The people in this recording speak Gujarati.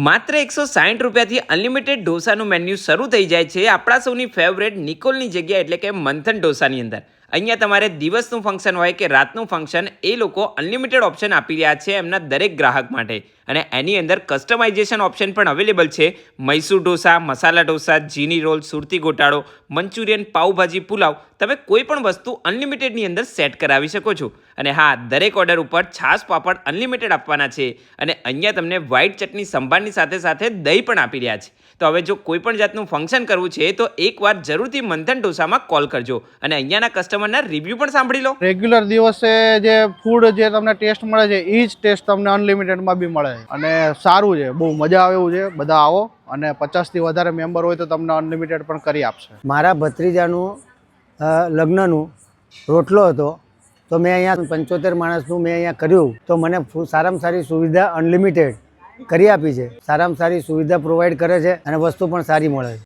માત્ર 160 રૂપિયાથી અનલિમિટેડ ઢોસાનું મેન્યુ શરૂ થઈ જાય છે આપણા સૌની ફેવરેટ નિકોલની જગ્યા એટલે કે મંથન ઢોસાની અંદર. અહીંયા તમારે દિવસનું ફંક્શન હોય કે રાતનું ફંક્શન, એ લોકો અનલિમિટેડ ઓપ્શન આપી રહ્યા છે એમના દરેક ગ્રાહક માટે. અને એની અંદર કસ્ટમાઇઝેશન ઓપ્શન પણ અવેલેબલ છે. મૈસૂર ઢોસા, મસાલા ઢોસા, જીની રોલ, સુરતી ગોટાળો, મંચુરિયન, પાઉભાજી, પુલાવ, તમે કોઈ પણ વસ્તુ અનલિમિટેડની અંદર સેટ કરાવી શકો છો. અને હા, દરેક ઓર્ડર ઉપર છાશ પાપડ અનલિમિટેડ આપવાના છે. અને અહીંયા તમને વ્હાઈટ ચટણી સંભારની સાથે સાથે દહીં પણ આપી રહ્યા છે. તો હવે જો કોઈ પણ જાતનું ફંક્શન કરવું છે તો એકવાર જરૂરથી મંથન ઢોસામાં કોલ કરજો અને અહીંયાના કસ્ટમરના રિવ્યૂ પણ સાંભળી લો. રેગ્યુલર દિવસે જે ફૂડ જે તમને ટેસ્ટ મળે છે એ જ ટેસ્ટ તમને અનલિમિટેડમાં બી મળે છે અને સારું છે, બહુ મજા આવે એવું છે. બધા આવો અને 50થી વધારે મેમ્બર હોય તો તમને અનલિમિટેડ પણ કરી આપશે. મારા ભત્રીજાનું લગ્નનું રોટલો હતો તો મેં અહીંયા 75 માણસનું મેં અહીંયા કર્યું તો મને સારામાં સારી સુવિધા અનલિમિટેડ કરી આપી છે. સારામાં સારી સુવિધા પ્રોવાઈડ કરે છે અને વસ્તુ પણ સારી મળે છે.